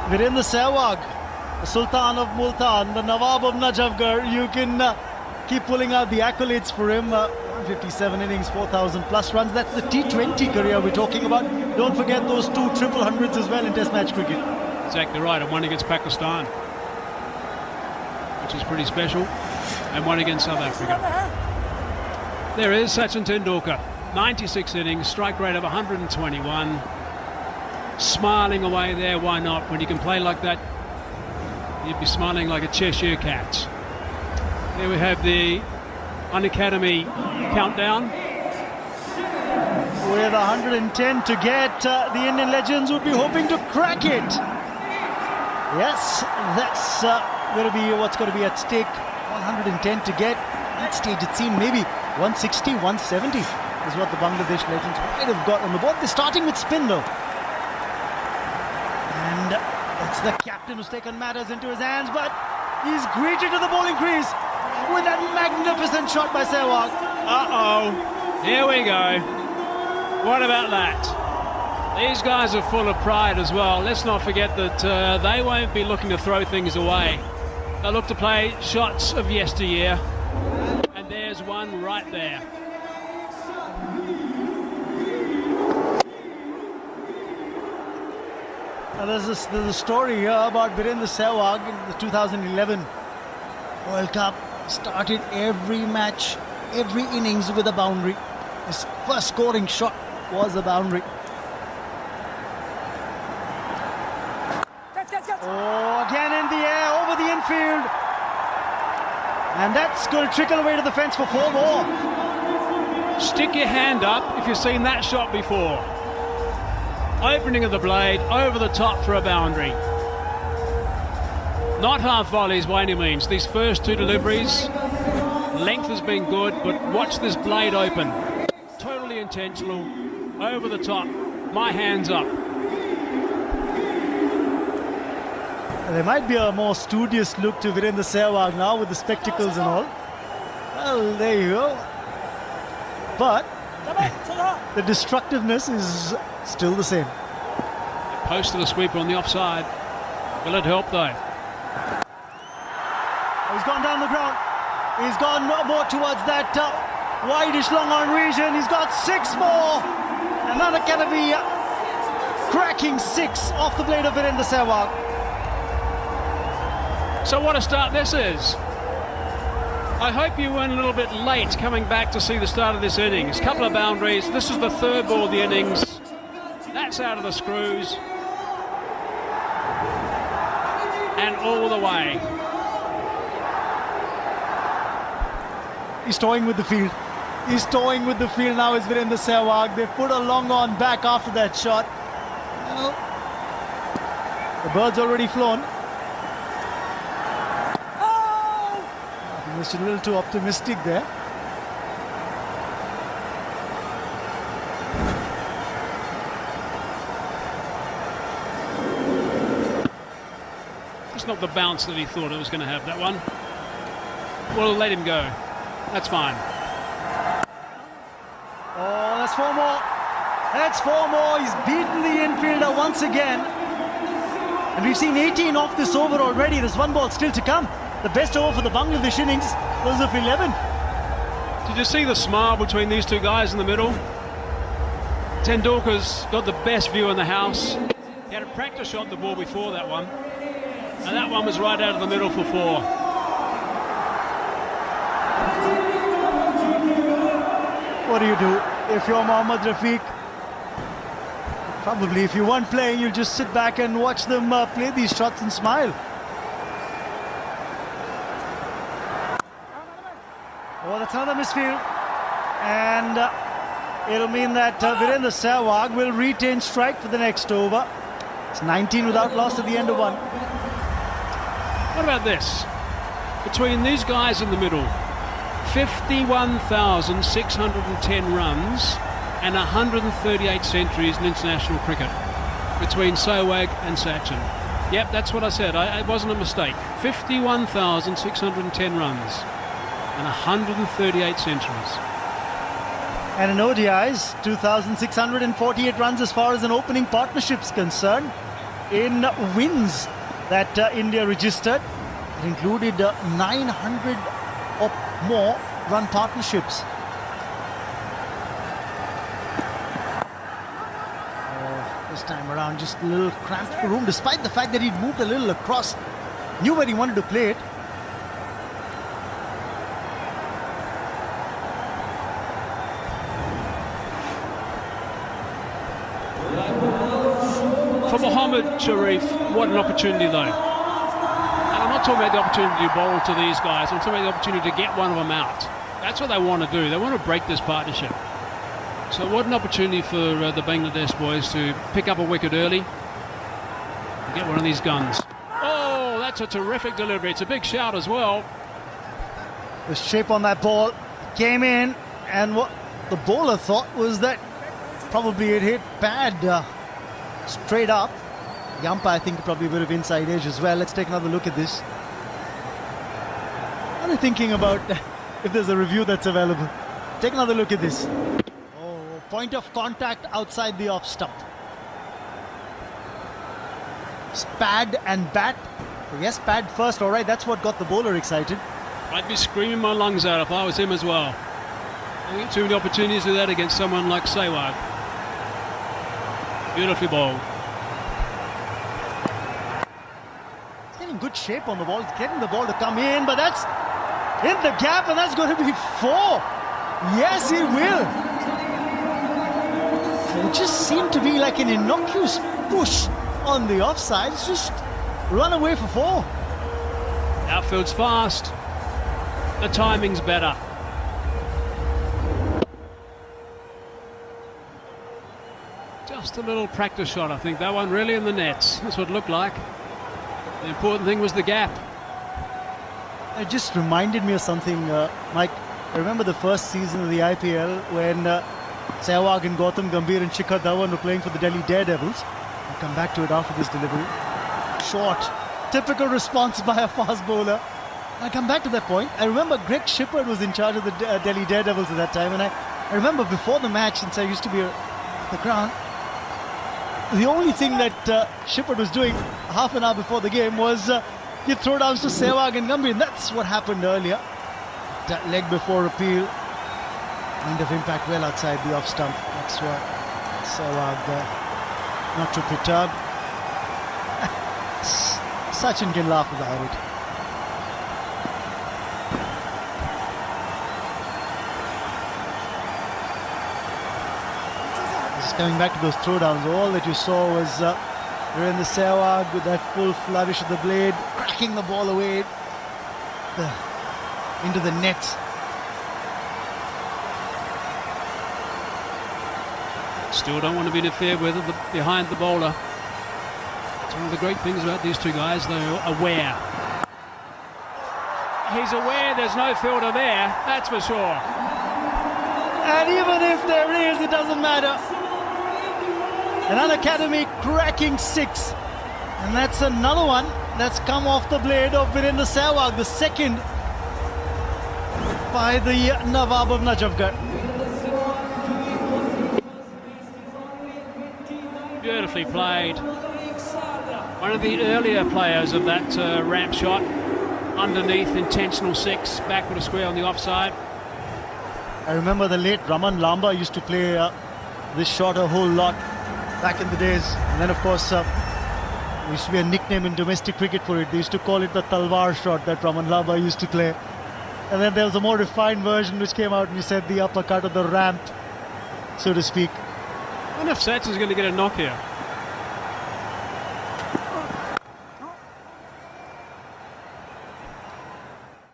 Virender Sewahag, the Sultan of Multan, the Nawab of Najafgarh. You can keep pulling out the accolades for him. 157 innings, 4,000 plus runs. That's the T20 career we're talking about. Don't forget those 2 triple hundreds as well in Test match cricket. Exactly right, and one against Pakistan, which is pretty special, and one against South Africa. There is Sachin Tendulkar, 96 innings, strike rate of 121. Smiling away there, why not? When you can play like that, you'd be smiling like a Cheshire cat. There we have the Unacademy countdown. With 110 to get, the Indian legends would be hoping to crack it. Yes, that's going to be what's going to be at stake. 110 to get. At that stage, it seemed maybe 160, 170 is what the Bangladesh legends might have got on the board. They're starting with spin though. And it's the captain who's taken matters into his hands, but he's greeted to the bowling crease with that magnificent shot by Sewahag. Uh-oh, here we go. What about that? These guys are full of pride as well. Let's not forget that they won't be looking to throw things away. They'll look to play shots of yesteryear. And there's one right there. There's a story here about Virender Sewahag in the 2011 World Cup. Started every match, every innings with a boundary. His first scoring shot was a boundary. Oh, again in the air, over the infield. And that's going to trickle away to the fence for 4 more. Stick your hand up if you've seen that shot before. Opening of the blade, over the top for a boundary. Not half volleys by any means. These first 2 deliveries, length has been good, but watch this blade open. Totally intentional, over the top, my hands up. There might be a more studious look to Virender Sewahag now with the spectacles and all. Well, there you go. But the destructiveness is still the same. Posted a sweeper on the offside. Will it help though? He's gone down the ground. He's gone more towards that wideish long on region. He's got 6 more. And Unacademy cracking 6 off the blade of Virender Sewahag. So what a start this is. I hope you weren't a little bit late coming back to see the start of this innings. Couple of boundaries. This is the 3rd ball of the innings. That's out of the screws. And all the way. He's toying with the field. He's toying with the field now is Virender Sewahag. They put a long on back after that shot. Well, the bird's already flown. Just a little too optimistic there. It's not the bounce that he thought it was going to have, that one. Well, let him go. That's fine. Oh, that's 4 more. That's 4 more. He's beaten the infielder once again. And we've seen 18 off this over already. There's 1 ball still to come. The best over for the Bangladesh innings was of 11. Did you see the smile between these 2 guys in the middle? Tendulkar's got the best view in the house. He had a practice shot the ball before that one. And that one was right out of the middle for 4. What do you do if you're Mohammad Rafiq? Probably if you weren't playing, you'll just sit back and watch them play these shots and smile. Oh, that's another misfield. And it'll mean that Virender Sewahag will retain strike for the next over. It's 19 without loss at the end of 1. What about this? Between these guys in the middle, 51,610 runs and 138 centuries in international cricket between Sewahag and Sachin. Yep, that's what I said. It wasn't a mistake. 51,610 runs and 138 centuries. And in ODIs, 2,648 runs as far as an opening partnership's concerned. in wins that India registered. It included 900 or more run partnerships. This time around, just a little cramped for room, despite the fact that he'd moved a little across. Knew where he wanted to play it. For Mohammad Sharif, what an opportunity though. And I'm not talking about the opportunity to bowl to these guys, I'm talking about the opportunity to get one of them out. That's what they want to do. They want to break this partnership. So what an opportunity for the Bangladesh boys to pick up a wicket early and get one of these guns. Oh, that's a terrific delivery. It's a big shout as well. The shape on that ball came in, and what the bowler thought was that probably it hit pad straight up. The umpire, I think, probably a bit of inside edge as well. Let's take another look at this. I'm thinking about if there's a review that's available. Take another look at this. Point of contact outside the off stump. It's pad and bat. Yes, pad first. All right, that's what got the bowler excited. I'd be screaming my lungs out if I was him as well. I get too many opportunities to do that against someone like Sewahag. Beautifully bowled. He's getting good shape on the ball. He's getting the ball to come in, but that's in the gap, and that's going to be 4. Yes, he will. It just seemed to be like an innocuous push on the offside. It's just run away for 4. Outfield's fast. The timing's better. Just a little practice shot, I think. That one really in the nets. That's what it looked like. The important thing was the gap. It just reminded me of something, Mike. I remember the first season of the IPL when Sehwag and Gautam Gambhir and Shikhar Dhawan were playing for the Delhi Daredevils. We'll come back to it after this delivery. Short, typical response by a fast bowler. I'll come back to that point. I remember Greg Shipperd was in charge of the Delhi Daredevils at that time, and I remember before the match, since I used to be at the ground, the only thing that Shipperd was doing half an hour before the game was give throwdowns to Sehwag and Gambhir, and that's what happened earlier. That leg before appeal. Kind of impact well outside the off stump. That's why Sehwag not too perturbed. Sachin can laugh about it. Just coming back to those throwdowns, all that you saw was Virender Sewahag with that full flourish of the blade, cracking the ball away into the net. Still don't want to be interfered with behind the bowler. It's one of the great things about these two guys, they're aware. He's aware there's no fielder there, that's for sure. And even if there is, it doesn't matter. An unacademy cracking 6. And that's another one that's come off the blade of Virender Sewahag, the second by the Nawab of Najafgarh. Beautifully played. One of the earlier players of that ramp shot. Underneath, intentional 6, back with a square on the offside. I remember the late Raman Lamba used to play this shot a whole lot back in the days. And then, of course, there used to be a nickname in domestic cricket for it. They used to call it the Talwar shot that Raman Lamba used to play. And then there was a more refined version which came out and we said the uppercut of the ramp, so to speak. I wonder if Sachin's going to get a knock here.